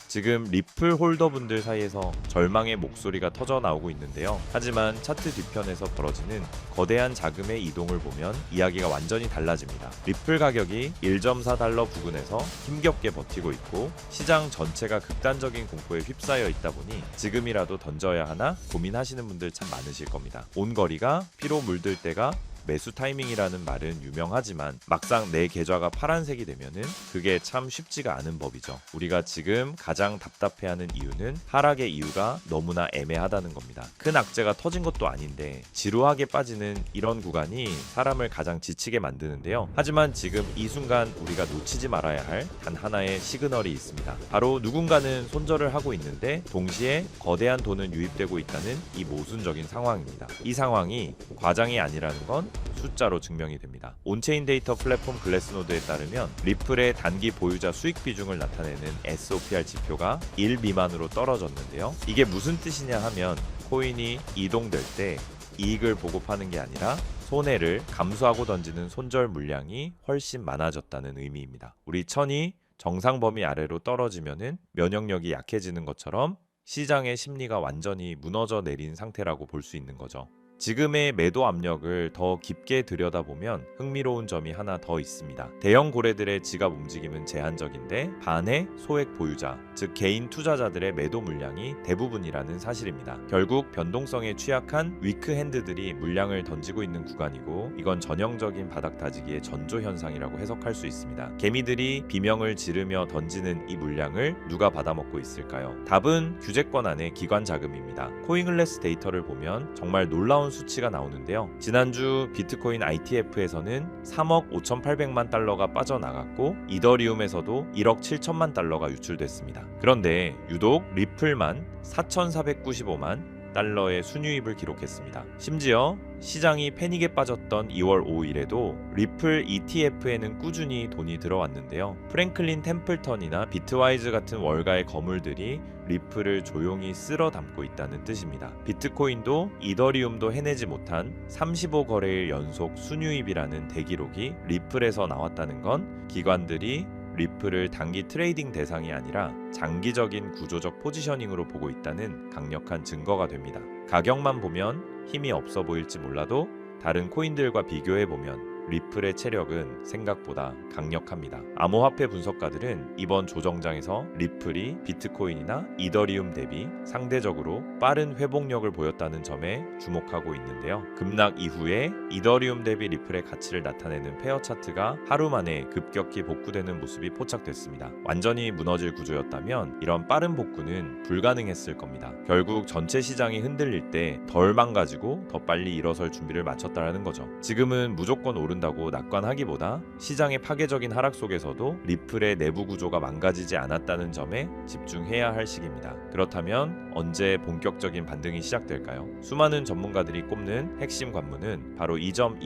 지금 리플 홀더분들 사이에서 절망의 목소리가 터져 나오고 있는데요. 하지만 차트 뒤편에서 벌어지는 거대한 자금의 이동을 보면 이야기가 완전히 달라집니다. 리플 가격이 1.4달러 부근에서 힘겹게 버티고 있고 시장 전체가 극단적인 공포에 휩싸여 있다 보니 지금이라도 던져야 하나 고민하시는 분들 참 많으실 겁니다. 온 거리가 피로 물들 때가 매수 타이밍이라는 말은 유명하지만 막상 내 계좌가 파란색이 되면은 그게 참 쉽지가 않은 법이죠. 우리가 지금 가장 답답해하는 이유는 하락의 이유가 너무나 애매하다는 겁니다. 큰 악재가 터진 것도 아닌데 지루하게 빠지는 이런 구간이 사람을 가장 지치게 만드는데요. 하지만 지금 이 순간 우리가 놓치지 말아야 할 단 하나의 시그널이 있습니다. 바로 누군가는 손절을 하고 있는데 동시에 거대한 돈은 유입되고 있다는 이 모순적인 상황입니다. 이 상황이 과장이 아니라는 건 숫자로 증명이 됩니다. 온체인 데이터 플랫폼 글래스노드에 따르면 리플의 단기 보유자 수익 비중을 나타내는 SOPR 지표가 1 미만으로 떨어졌는데요. 이게 무슨 뜻이냐 하면 코인이 이동될 때 이익을 보고 파는 게 아니라 손해를 감수하고 던지는 손절 물량이 훨씬 많아졌다는 의미입니다. 우리 천이 정상 범위 아래로 떨어지면은 면역력이 약해지는 것처럼 시장의 심리가 완전히 무너져 내린 상태라고 볼 수 있는 거죠. 지금의 매도 압력을 더 깊게 들여다보면 흥미로운 점이 하나 더 있습니다. 대형 고래들의 지갑 움직임은 제한적인데 반의 소액 보유자, 즉 개인 투자자들의 매도 물량이 대부분이라는 사실입니다. 결국 변동성에 취약한 위크 핸드들이 물량을 던지고 있는 구간이고 이건 전형적인 바닥 다지기의 전조 현상이라고 해석할 수 있습니다. 개미들이 비명을 지르며 던지는 이 물량을 누가 받아먹고 있을까요? 답은 규제권 안의 기관 자금입니다. 코인글래스 데이터를 보면 정말 놀라운 수치가 나오는데요. 지난주 비트코인 ITF에서는 3억 5,800만 달러가 빠져나갔고 이더리움에서도 1억 7천만 달러가 유출됐습니다. 그런데 유독 리플만 4,495만 달러의 순유입을 기록했습니다. 심지어 시장이 패닉에 빠졌던 2월 5일에도 리플 ETF에는 꾸준히 돈이 들어왔는데요. 프랭클린 템플턴이나 비트와이즈 같은 월가의 거물들이 리플을 조용히 쓸어 담고 있다는 뜻입니다. 비트코인도 이더리움도 해내지 못한 35거래일 연속 순유입이라는 대기록이 리플에서 나왔다는 건 기관들이 리플을 단기 트레이딩 대상이 아니라 장기적인 구조적 포지셔닝으로 보고 있다는 강력한 증거가 됩니다. 가격만 보면 힘이 없어 보일지 몰라도 다른 코인들과 비교해보면 리플의 체력은 생각보다 강력합니다. 암호화폐 분석가들은 이번 조정장에서 리플이 비트코인이나 이더리움 대비 상대적으로 빠른 회복력을 보였다는 점에 주목하고 있는데요. 급락 이후에 이더리움 대비 리플의 가치를 나타내는 페어 차트가 하루 만에 급격히 복구되는 모습이 포착됐습니다. 완전히 무너질 구조였다면 이런 빠른 복구는 불가능했을 겁니다. 결국 전체 시장이 흔들릴 때 덜 망가지고 더 빨리 일어설 준비를 마쳤다라는 거죠. 지금은 무조건 오른다고 낙관하기보다 시장의 파괴적인 하락 속에서도 리플의 내부 구조가 망가지지 않았다는 점에 집중해야 할 시기입니다. 그렇다면 언제 본격적인 반등이 시작될까요? 수많은 전문가들이 꼽는 핵심 관문은 바로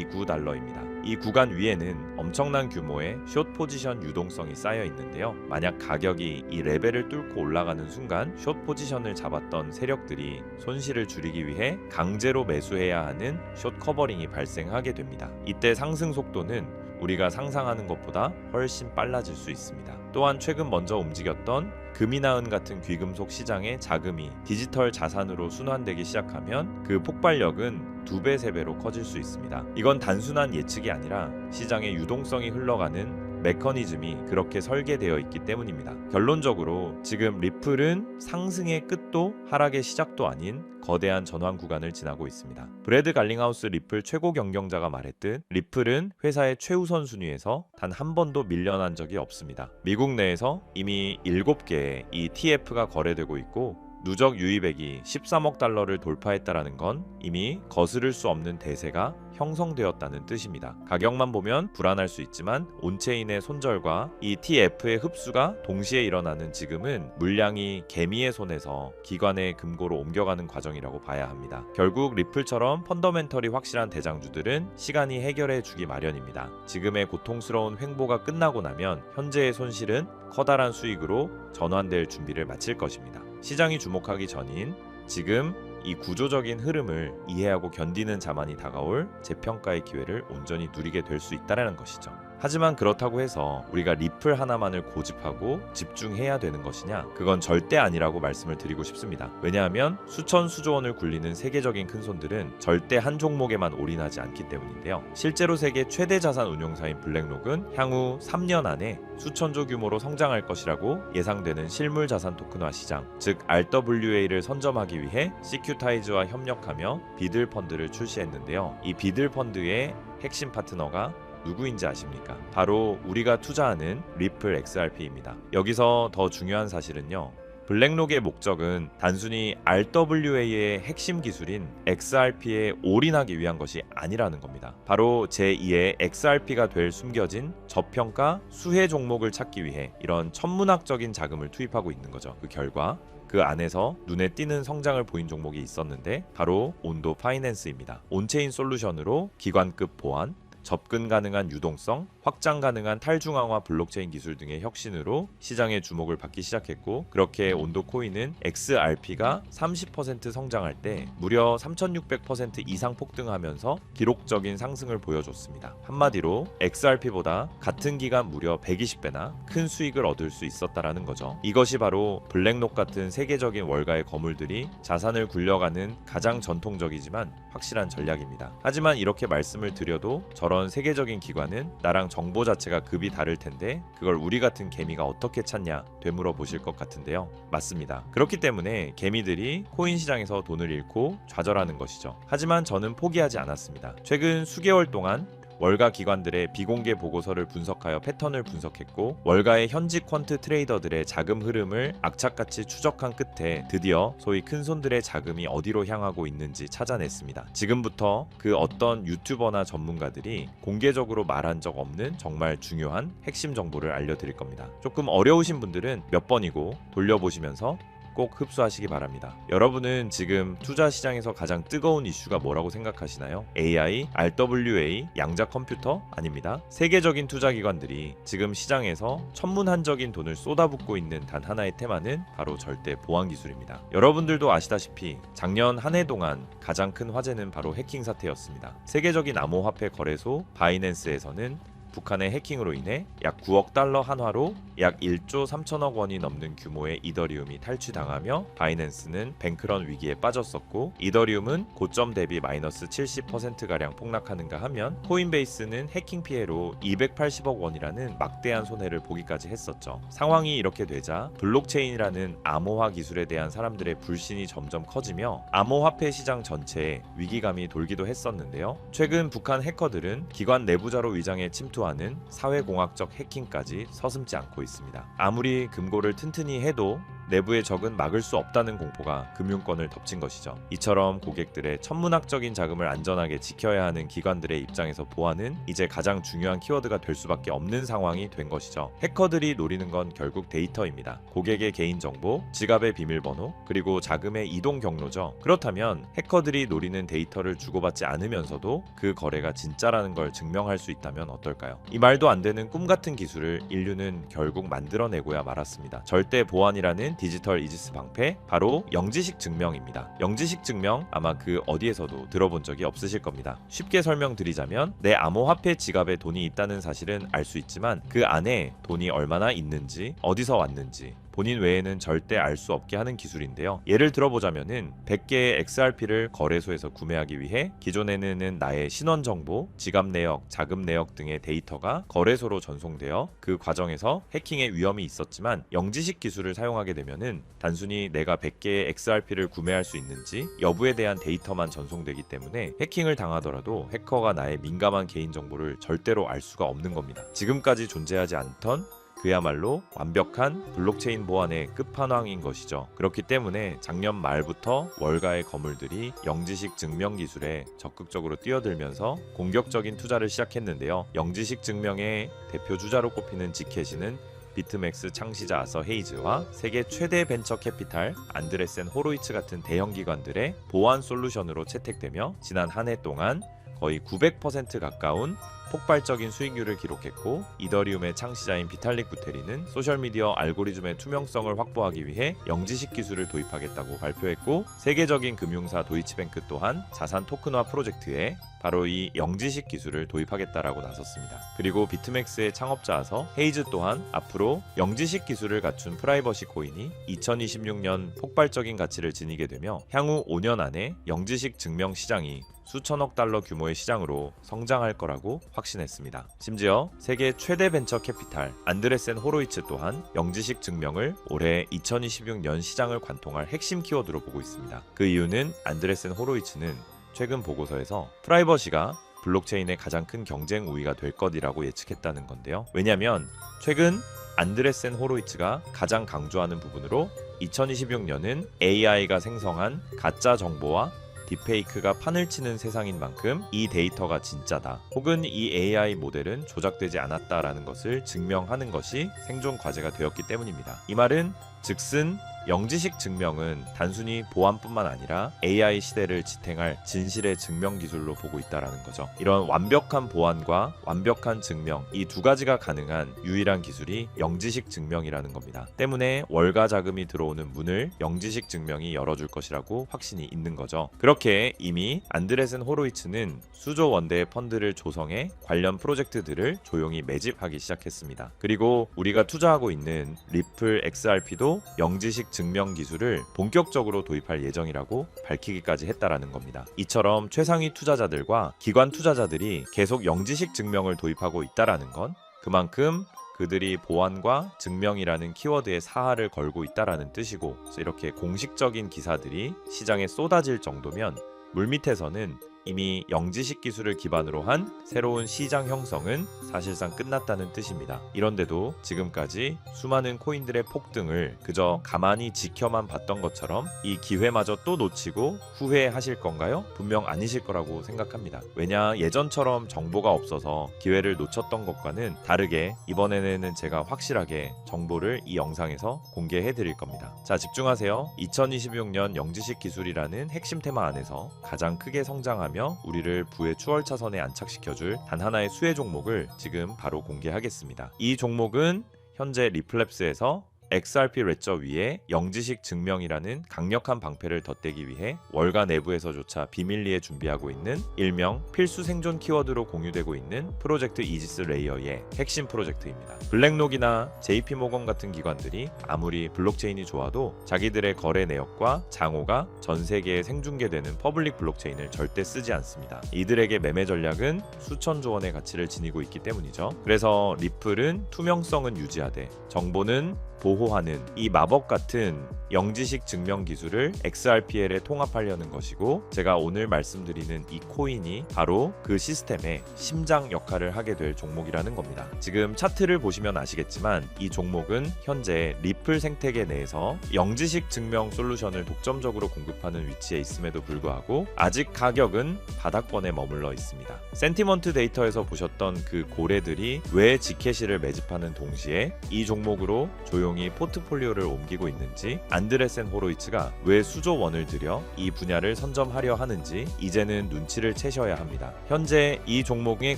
2.29달러입니다. 이 구간 위에는 엄청난 규모의 숏 포지션 유동성이 쌓여 있는데요. 만약 가격이 이 레벨을 뚫고 올라가는 순간 숏 포지션을 잡았던 세력들이 손실을 줄이기 위해 강제로 매수해야 하는 숏 커버링이 발생하게 됩니다. 이때 상승 속도는 우리가 상상하는 것보다 훨씬 빨라질 수 있습니다. 또한 최근 먼저 움직였던 금이나 은 같은 귀금속 시장의 자금이 디지털 자산으로 순환되기 시작하면 그 폭발력은 2배, 3배로 커질 수 있습니다. 이건 단순한 예측이 아니라 시장의 유동성이 흘러가는 메커니즘이 그렇게 설계되어 있기 때문입니다. 결론적으로 지금 리플은 상승의 끝도 하락의 시작도 아닌 거대한 전환 구간을 지나고 있습니다. 브래드 갈링하우스 리플 최고 경영자가 말했듯 리플은 회사의 최우선 순위에서 단 한 번도 밀려난 적이 없습니다. 미국 내에서 이미 7개의 ETF가 거래되고 있고 누적 유입액이 13억 달러를 돌파했다라는 건 이미 거스를 수 없는 대세가 형성되었다는 뜻입니다. 가격만 보면 불안할 수 있지만 온체인의 손절과 ETF의 흡수가 동시에 일어나는 지금은 물량이 개미의 손에서 기관의 금고로 옮겨가는 과정이라고 봐야 합니다. 결국 리플처럼 펀더멘털이 확실한 대장주들은 시간이 해결해 주기 마련입니다. 지금의 고통스러운 횡보가 끝나고 나면 현재의 손실은 커다란 수익으로 전환될 준비를 마칠 것입니다. 시장이 주목하기 전인 지금 이 구조적인 흐름을 이해하고 견디는 자만이 다가올 재평가의 기회를 온전히 누리게 될 수 있다는 것이죠. 하지만 그렇다고 해서 우리가 리플 하나만을 고집하고 집중해야 되는 것이냐? 그건 절대 아니라고 말씀을 드리고 싶습니다. 왜냐하면 수천 수조 원을 굴리는 세계적인 큰손들은 절대 한 종목에만 올인하지 않기 때문인데요. 실제로 세계 최대 자산 운용사인 블랙록은 향후 3년 안에 수천조 규모로 성장할 것이라고 예상되는 실물 자산 토큰화 시장, 즉 RWA를 선점하기 위해 시큐타이즈와 협력하며 비들 펀드를 출시했는데요. 이 비들 펀드의 핵심 파트너가 누구인지 아십니까? 바로 우리가 투자하는 리플 XRP입니다. 여기서 더 중요한 사실은요. 블랙록의 목적은 단순히 RWA의 핵심 기술인 XRP에 올인하기 위한 것이 아니라는 겁니다. 바로 제2의 XRP가 될 숨겨진 저평가 수혜 종목을 찾기 위해 이런 천문학적인 자금을 투입하고 있는 거죠. 그 결과 그 안에서 눈에 띄는 성장을 보인 종목이 있었는데 바로 온도 파이낸스입니다. 온체인 솔루션으로 기관급 보안, 접근 가능한 유동성, 확장 가능한 탈중앙화 블록체인 기술 등의 혁신으로 시장의 주목을 받기 시작했고, 그렇게 온도 코인은 XRP가 30% 성장할 때 무려 3600% 이상 폭등하면서 기록적인 상승을 보여줬습니다. 한마디로 XRP보다 같은 기간 무려 120배나 큰 수익을 얻을 수 있었다라는 거죠. 이것이 바로 블랙록 같은 세계적인 월가의 거물들이 자산을 굴려가는 가장 전통적이지만 확실한 전략입니다. 하지만 이렇게 말씀을 드려도 저런 세계적인 기관은 나랑 정보 자체가 급이 다를 텐데 그걸 우리 같은 개미가 어떻게 찾냐 되물어 보실 것 같은데요. 맞습니다. 그렇기 때문에 개미들이 코인 시장에서 돈을 잃고 좌절하는 것이죠. 하지만 저는 포기하지 않았습니다. 최근 수개월 동안 월가 기관들의 비공개 보고서를 분석하여 패턴을 분석했고, 월가의 현직 퀀트 트레이더들의 자금 흐름을 악착같이 추적한 끝에 드디어 소위 큰손들의 자금이 어디로 향하고 있는지 찾아냈습니다. 지금부터 그 어떤 유튜버나 전문가들이 공개적으로 말한 적 없는 정말 중요한 핵심 정보를 알려드릴 겁니다. 조금 어려우신 분들은 몇 번이고 돌려보시면서 꼭 흡수하시기 바랍니다. 여러분은 지금 투자 시장에서 가장 뜨거운 이슈가 뭐라고 생각하시나요? AI, RWA, 양자 컴퓨터? 아닙니다. 세계적인 투자 기관들이 지금 시장에서 천문한적인 돈을 쏟아붓고 있는 단 하나의 테마는 바로 절대 보안 기술입니다. 여러분들도 아시다시피 작년 한 해 동안 가장 큰 화제는 바로 해킹 사태였습니다. 세계적인 암호화폐 거래소 바이낸스에서는 북한의 해킹으로 인해 약 9억 달러 한화로 약 1조 3천억 원이 넘는 규모의 이더리움이 탈취당하며 바이낸스는 뱅크런 위기에 빠졌었고, 이더리움은 고점 대비 마이너스 70%가량 폭락하는가 하면 코인베이스는 해킹 피해로 280억 원이라는 막대한 손해를 보기까지 했었죠. 상황이 이렇게 되자 블록체인이라는 암호화 기술에 대한 사람들의 불신이 점점 커지며 암호화폐 시장 전체에 위기감이 돌기도 했었는데요. 최근 북한 해커들은 기관 내부자로 위장해 침투하는 사회공학적 해킹까지 서슴지 않고 있습니다. 아무리 금고를 튼튼히 해도 내부의 적은 막을 수 없다는 공포가 금융권을 덮친 것이죠. 이처럼 고객들의 천문학적인 자금을 안전하게 지켜야 하는 기관들의 입장에서 보안은 이제 가장 중요한 키워드가 될 수밖에 없는 상황이 된 것이죠. 해커들이 노리는 건 결국 데이터입니다. 고객의 개인정보, 지갑의 비밀번호, 그리고 자금의 이동 경로죠. 그렇다면 해커들이 노리는 데이터를 주고받지 않으면서도 그 거래가 진짜라는 걸 증명할 수 있다면 어떨까요? 이 말도 안 되는 꿈같은 기술을 인류는 결국 만들어내고야 말았습니다. 절대 보안이라는 디지털 이지스 방패, 바로 영지식 증명입니다. 영지식 증명 아마 그 어디에서도 들어본 적이 없으실 겁니다. 쉽게 설명드리자면 내 암호화폐 지갑에 돈이 있다는 사실은 알 수 있지만 그 안에 돈이 얼마나 있는지, 어디서 왔는지 본인 외에는 절대 알 수 없게 하는 기술인데요. 예를 들어보자면은 100개의 XRP를 거래소에서 구매하기 위해 기존에는 나의 신원 정보, 지갑 내역, 자금 내역 등의 데이터가 거래소로 전송되어 그 과정에서 해킹의 위험이 있었지만, 영지식 기술을 사용하게 되면은 단순히 내가 100개의 XRP를 구매할 수 있는지 여부에 대한 데이터만 전송되기 때문에 해킹을 당하더라도 해커가 나의 민감한 개인 정보를 절대로 알 수가 없는 겁니다. 지금까지 존재하지 않던 그야말로 완벽한 블록체인 보안의 끝판왕인 것이죠. 그렇기 때문에 작년 말부터 월가의 거물들이 영지식 증명 기술에 적극적으로 뛰어들면서 공격적인 투자를 시작했는데요. 영지식 증명의 대표 주자로 꼽히는 지캐시는 비트맥스 창시자 아서 헤이즈와 세계 최대 벤처 캐피탈 안드레센 호로이츠 같은 대형 기관들의 보안 솔루션으로 채택되며 지난 한 해 동안 거의 900% 가까운 폭발적인 수익률을 기록했고, 이더리움의 창시자인 비탈릭 부테린은 소셜미디어 알고리즘의 투명성을 확보하기 위해 영지식 기술을 도입하겠다고 발표했고, 세계적인 금융사 도이치뱅크 또한 자산 토큰화 프로젝트에 바로 이 영지식 기술을 도입하겠다라고 나섰습니다. 그리고 비트맥스의 창업자서 헤이즈 또한 앞으로 영지식 기술을 갖춘 프라이버시 코인이 2026년 폭발적인 가치를 지니게 되며 향후 5년 안에 영지식 증명 시장이 수천억 달러 규모의 시장으로 성장할 거라고 확신했습니다. 심지어 세계 최대 벤처 캐피탈 안드레센 호로이츠 또한 영지식 증명을 올해 2026년 시장을 관통할 핵심 키워드로 보고 있습니다. 그 이유는 안드레센 호로이츠는 최근 보고서에서 프라이버시가 블록체인의 가장 큰 경쟁 우위가 될 것이라고 예측했다는 건데요. 왜냐하면 최근 안드레센 호로이츠가 가장 강조하는 부분으로 2026년은 AI가 생성한 가짜 정보와 딥페이크가 판을 치는 세상인 만큼 이 데이터가 진짜다, 혹은 이 AI 모델은 조작되지 않았다라는 것을 증명하는 것이 생존 과제가 되었기 때문입니다. 이 말은 즉슨 영지식 증명은 단순히 보안뿐만 아니라 AI 시대를 지탱할 진실의 증명 기술로 보고 있다라는 거죠. 이런 완벽한 보안과 완벽한 증명, 이 두 가지가 가능한 유일한 기술이 영지식 증명이라는 겁니다. 때문에 월가 자금이 들어오는 문을 영지식 증명이 열어줄 것이라고 확신이 있는 거죠. 그렇게 이미 안드레센 호로이츠는 수조 원대의 펀드를 조성해 관련 프로젝트들을 조용히 매집하기 시작했습니다. 그리고 우리가 투자하고 있는 리플 XRP도 영지식 증명 기술을 본격적으로 도입할 예정이라고 밝히기까지 했다라는 겁니다. 이처럼 최상위 투자자들과 기관 투자자들이 계속 영지식 증명을 도입하고 있다라는 건 그만큼 그들이 보안과 증명이라는 키워드에 사활을 걸고 있다라는 뜻이고, 이렇게 공식적인 기사들이 시장에 쏟아질 정도면 물밑에서는 이미 영지식 기술을 기반으로 한 새로운 시장 형성은 사실상 끝났다는 뜻입니다. 이런데도 지금까지 수많은 코인들의 폭등을 그저 가만히 지켜만 봤던 것처럼 이 기회마저 또 놓치고 후회하실 건가요? 분명 아니실 거라고 생각합니다. 왜냐, 예전처럼 정보가 없어서 기회를 놓쳤던 것과는 다르게 이번에는 제가 확실하게 정보를 이 영상에서 공개해 드릴 겁니다. 자, 집중하세요. 2026년 영지식 기술이라는 핵심 테마 안에서 가장 크게 성장하며 우리를 부의 추월차선에 안착시켜줄 단 하나의 수혜 종목을 지금 바로 공개하겠습니다. 이 종목은 현재 리플랩스에서 XRP 레저 위에 영지식 증명이라는 강력한 방패를 덧대기 위해 월가 내부에서조차 비밀리에 준비하고 있는 일명 필수 생존 키워드로 공유되고 있는 프로젝트 이지스 레이어의 핵심 프로젝트입니다. 블랙록이나 JP모건 같은 기관들이 아무리 블록체인이 좋아도 자기들의 거래 내역과 장호가 전 세계에 생중계되는 퍼블릭 블록체인을 절대 쓰지 않습니다. 이들에게 매매 전략은 수천조 원의 가치를 지니고 있기 때문이죠. 그래서 리플은 투명성은 유지하되 정보는 보호하는 이 마법 같은 영지식 증명 기술을 XRPL에 통합하려는 것이고, 제가 오늘 말씀드리는 이 코인이 바로 그 시스템의 심장 역할을 하게 될 종목이라는 겁니다. 지금 차트를 보시면 아시겠지만 이 종목은 현재 리플 생태계 내에서 영지식 증명 솔루션을 독점적으로 공급하는 위치에 있음에도 불구하고 아직 가격은 바닥권에 머물러 있습니다. 센티먼트 데이터에서 보셨던 그 고래들이 왜 지캐시를 매집하는 동시에 이 종목으로 조용히 포트폴리오를 옮기고 있는지, 안드레센 호로이츠가 왜 수조 원을 들여 이 분야를 선점하려 하는지 이제는 눈치를 채셔야 합니다. 현재 이 종목의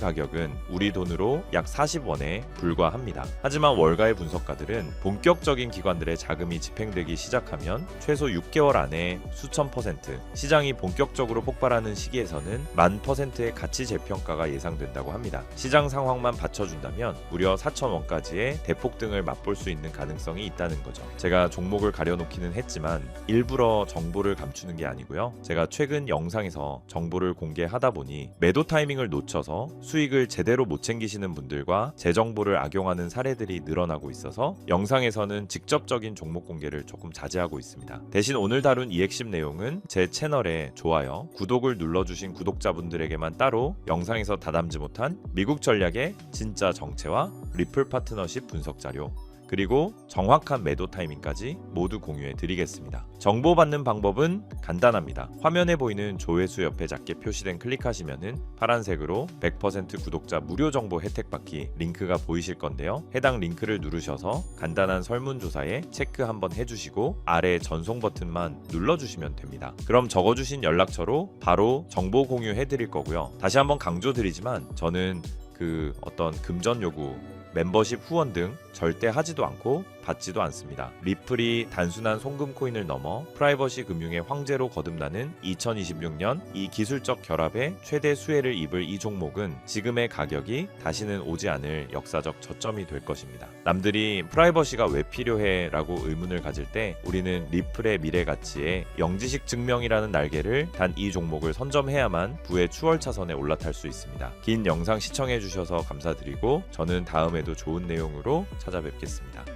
가격은 우리 돈으로 약 40원에 불과합니다. 하지만 월가의 분석가들은 본격적인 기관들의 자금이 집행되기 시작하면 최소 6개월 안에 수천 %, 시장이 본격적으로 폭발하는 시기에서는 10,000%의 가치 재평가가 예상된다고 합니다. 시장 상황만 받쳐준다면 무려 4,000원까지의 대폭등을 맛볼 수 있는 가능성이 있다는 거죠. 제가 종목을 가려놓기는 했지만 일부러 정보를 감추는 게 아니고요. 제가 최근 영상에서 정보를 공개하다 보니 매도 타이밍을 놓쳐서 수익을 제대로 못 챙기시는 분들과 제 정보를 악용하는 사례들이 늘어나고 있어서 영상에서는 직접적인 종목 공개를 조금 자제하고 있습니다. 대신 오늘 다룬 이 핵심 내용은 제 채널에 좋아요, 구독을 눌러주신 구독자분들에게만 따로 영상에서 다담지 못한 미국 전략의 진짜 정체와 리플 파트너십 분석 자료, 그리고 정확한 매도 타이밍까지 모두 공유해 드리겠습니다. 정보 받는 방법은 간단합니다. 화면에 보이는 조회수 옆에 작게 표시된 클릭하시면은 파란색으로 100% 구독자 무료 정보 혜택 받기 링크가 보이실 건데요. 해당 링크를 누르셔서 간단한 설문조사에 체크 한번 해주시고 아래 전송 버튼만 눌러주시면 됩니다. 그럼 적어주신 연락처로 바로 정보 공유해 드릴 거고요. 다시 한번 강조드리지만 저는 그 어떤 금전 요구, 멤버십 후원 등 절대 하지도 않고 받지도 않습니다. 리플이 단순한 송금 코인을 넘어 프라이버시 금융의 황제로 거듭나는 2026년 이 기술적 결합에 최대 수혜를 입을 이 종목은 지금의 가격이 다시는 오지 않을 역사적 저점이 될 것입니다. 남들이 프라이버시가 왜 필요해? 라고 의문을 가질 때 우리는 리플의 미래 가치에 영지식 증명이라는 날개를 단 이 종목을 선점해야만 부의 추월차선에 올라탈 수 있습니다. 긴 영상 시청해 주셔서 감사드리고 저는 다음에도 좋은 내용으로 찾아뵙겠습니다.